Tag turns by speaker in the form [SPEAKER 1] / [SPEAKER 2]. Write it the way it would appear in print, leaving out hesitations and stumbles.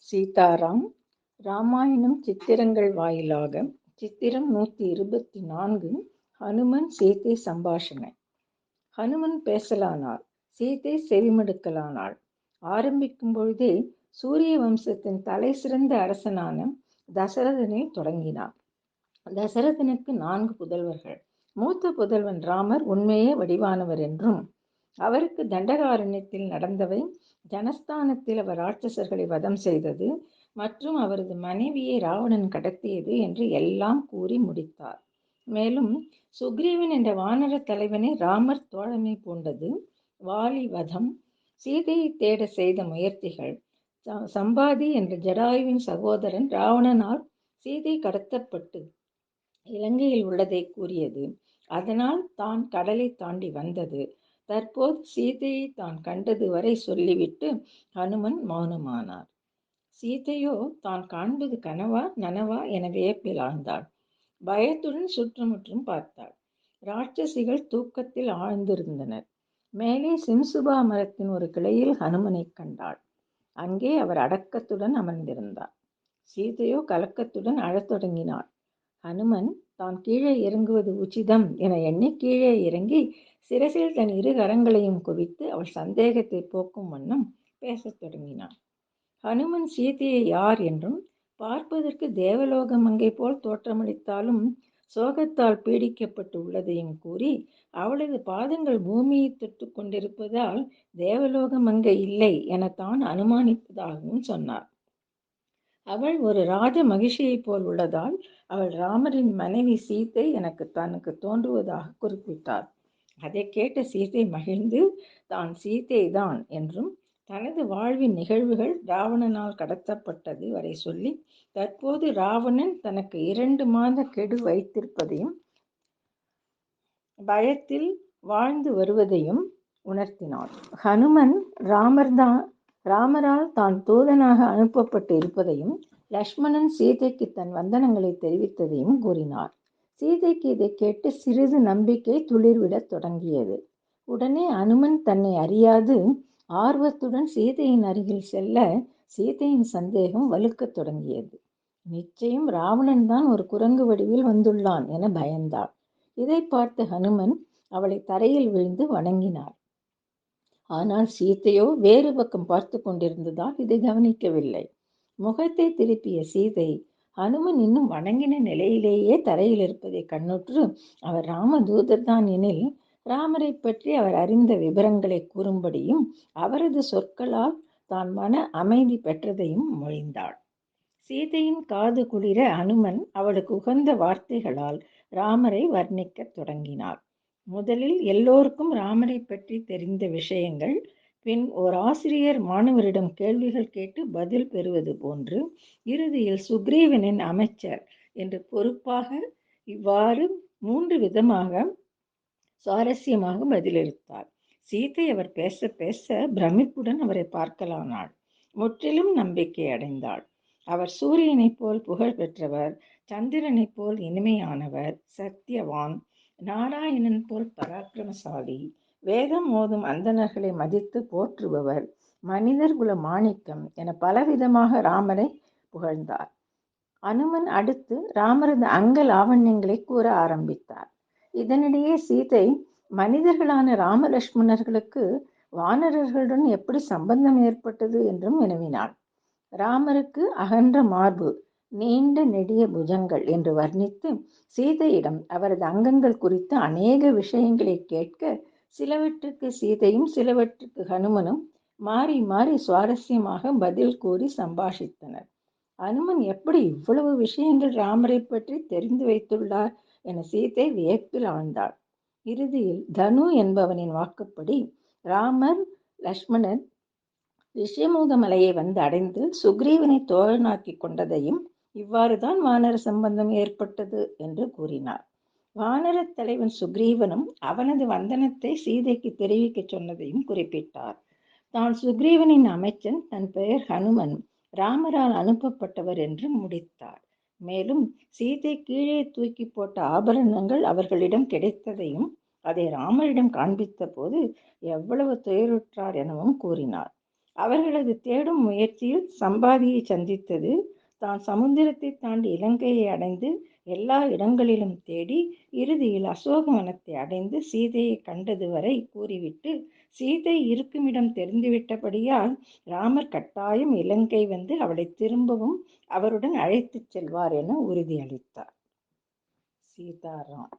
[SPEAKER 1] சீதாராம். ராமாயணம் சித்திரங்கள் வாயிலாக சித்திரம் 124. ஹனுமன் சீதை சம்பாஷணை. ஹனுமன் பேசலானார், சீதை செவிமடுக்கலானாள். ஆரம்பிக்கும் பொழுதே சூரிய வம்சத்தின் தலை சிறந்த அரசனான தசரதனை தொடங்கினார். தசரதனுக்கு 4 புதல்வர்கள். மூத்த புதல்வன் ராமர் உண்மையே வடிவானவர் என்றும், அவருக்கு தண்டகாரண்யத்தில் நடந்தவை, ஜனஸ்தானத்தில் அவர் ராட்சசர்களை வதம் செய்தது மற்றும் அவரது மனைவியை ராவணன் கடத்தியது என்று எல்லாம் கூறி முடித்தார். மேலும் சுக்ரீவன் என்ற வானர தலைவனை ராமர் தோழமை பூண்டது, வாலி வதம், சீதையை தேட செய்த முயற்சிகள், சம்பாதி என்ற ஜடாயுவின் சகோதரன் ராவணனால் சீதை கடத்தப்பட்டு இலங்கையில் உள்ளதை கூறியது, அதனால் தான் கடலை தாண்டி வந்தது, தற்போது சீதையை தான் கண்டது வரை சொல்லிவிட்டு ஹனுமன் மௌனமானார். சீதையோ தான் காண்பது கனவா நனவா என வியப்பில் ஆழ்ந்தாள். பயத்துடன் சுற்றுமுற்றும் பார்த்தாள். ராட்சசிகள் தூக்கத்தில் ஆழ்ந்திருந்தனர். மேலே சிம்சுபா மரத்தின் ஒரு கிளையில் ஹனுமனை கண்டாள். அங்கே அவர் அடக்கத்துடன் அமர்ந்திருந்தார். சீதையோ கலக்கத்துடன் அழத் தொடங்கினாள். ஹனுமன் தான் கீழே இறங்குவது உச்சிதம் என எண்ணி கீழே இறங்கி சிரசில் தன் 2 கரங்களையும் குவித்து அவள் சந்தேகத்தை போக்கும் வண்ணம் பேசத் தொடங்கினான். ஹனுமன் சீதையை யார் என்றும், பார்ப்பதற்கு தேவலோக மங்கை போல் தோற்றமளித்தாலும் சோகத்தால் பீடிக்கப்பட்டு உள்ளதையும் கூறி, அவளது பாதங்கள் பூமியை தொட்டு கொண்டிருப்பதால் தேவலோக மங்கை இல்லை என தான் அனுமானிப்பதாகவும் சொன்னார். அவள் ஒரு ராஜ மகிழ்ச்சியைப் போல் உள்ளதால் அவள் ராமரின் மனைவி சீதை எனக்கு தனக்கு தோன்றுவதாக குறிப்பிட்டார். அதை கேட்ட சீதை மகிழ்ந்து தான் சீதை தான் என்றும், தனது வாழ்வின் நிகழ்வுகள் ராவணனால் கடத்தப்பட்டது வரை சொல்லி, தற்போது ராவணன் தனக்கு 2 மாத கெடு வைத்திருப்பதையும் பயத்தில் வாழ்ந்து வருவதையும் உணர்த்தினாள். ஹனுமன் ராமரால் தான் தூதனாக அனுப்பப்பட்டு இருப்பதையும், லக்ஷ்மணன் சீதைக்கு தன் வந்தனங்களை தெரிவித்ததையும் கூறினார். சீதைக்கு இதை கேட்டு சிறிது நம்பிக்கை துளிர்விடத் தொடங்கியது. உடனே அனுமன் தன்னை அறியாது ஆர்வத்துடன் சீதையின் அருகில் செல்ல, சீதையின் சந்தேகம் வலுக்கத் தொடங்கியது. நிச்சயம் ராவணன் தான் ஒரு குரங்கு வடிவில் வந்துள்ளான் என பயந்தாள். இதை பார்த்த ஹனுமன் அவளை தரையில் விழுந்து வணங்கினார். ஆனால் சீதையோ வேறு பக்கம் பார்த்து கொண்டிருந்ததால் இதை கவனிக்கவில்லை. முகத்தை திருப்பிய சீதை ஹனுமன் இன்னும் வணங்கின நிலையிலேயே தரையில் இருப்பதை கண்ணுற்று, அவர் ராமதூதர் தான் எனில் ராமரை பற்றி அவர் அறிந்த விவரங்களை கூறும்படியும், அவரது சொற்களால் தான் மன அமைதி பெற்றதையும் மொழிந்தாள். சீதையின் காது குளிர ஹனுமன் அவளுக்கு உகந்த வார்த்தைகளால் ராமரை வர்ணிக்கத் தொடங்கினார். முதலில் எல்லோருக்கும் ராமரை பற்றி தெரிந்த விஷயங்கள், பின் ஓர் ஆசிரியர் மாணவரிடம் கேள்விகள் கேட்டு பதில் பெறுவது போன்று, இறுதியில் சுக்ரீவனின் அமைச்சர் என்று பொறுப்பாக, இவ்வாறு 3 விதமாக சுவாரஸ்யமாக பதிலளித்தார். சீதை அவர் பேச பேச பிரமிப்புடன் அவரை பார்க்கலானாள். முற்றிலும் நம்பிக்கை அடைந்தாள். அவர் சூரியனைப் போல் புகழ் பெற்றவர், சந்திரனைப் போல் இனிமையானவர், சத்தியவான், நாராயணன் போல் பராக்கிரமசாலி, வேதம் மோதும் அந்தணர்களை மதித்து போற்றுபவர், மனிதர் குல மாணிக்கம் என பலவிதமாக ராமரை புகழ்ந்தார். அனுமன் அடுத்து ராமரது அங்க லாவண்யங்களை கூற ஆரம்பித்தார். இதனிடையே சீதை மனிதர்களான ராமலட்சுமணர்களுக்கு வானரர்களுடன் எப்படி சம்பந்தம் ஏற்பட்டது என்றும் வினவினாள். ராமருக்கு அகன்ற மார்பு, நீண்ட நெடிய புஜங்கள் என்று வர்ணித்து சீதையிடம் அவரது அங்கங்கள் குறித்து அநேக விஷயங்களை கேட்க, சிலவற்றுக்கு சீதையும் சிலவற்றுக்கு ஹனுமனும் மாறி மாறி சுவாரஸ்யமாக பதில் கூறி சம்பாஷித்தனர். அனுமன் எப்படி இவ்வளவு விஷயங்கள் ராமரை பற்றி தெரிந்து வைத்துள்ளார் என சீதை வியப்பில் ஆழ்ந்தாள். இறுதியில் தனு என்பவனின் வாக்குப்படி ராமர் லக்ஷ்மணன் ரிஷிமுக மலையை வந்து அடைந்து சுக்ரீவனை தோழனாக்கி கொண்டதையும், இவ்வாறுதான் வானர சம்பந்தம் ஏற்பட்டது என்று கூறினார். வானர தலைவன் சுக்ரீவனும் அவனது வந்தனத்தை சீதைக்கு தெரிவிக்க சொன்னதையும் குறிப்பிட்டார். தான் சுக்ரீவனின் அமைச்சன், தன் பெயர் ஹனுமன், ராமரால் அனுப்பப்பட்டவர் என்று முடித்தார். மேலும் சீதை கீழே தூக்கி போட்ட ஆபரணங்கள் அவர்களிடம் கிடைத்ததையும், அதை ராமரிடம் காண்பித்த போது எவ்வளவு துயருற்றார் எனவும் கூறினார். அவர்களது தேடும் முயற்சியில் சம்பாதியை சந்தித்தது. தான் சமுத்திரத்தை தாண்டி இலங்கையை அடைந்து எல்லா இடங்களிலும் தேடி இறுதியில் அசோகவனத்தை அடைந்து சீதையை கண்டது வரை கூறிவிட்டு, சீதை இருக்குமிடம் தெரிந்துவிட்டபடியால் ராமர் கட்டாயம் இலங்கை வந்து அவளை திரும்பவும் அவருடன் அழைத்துச் செல்வார் என உறுதியளித்தார். சீதாராம்.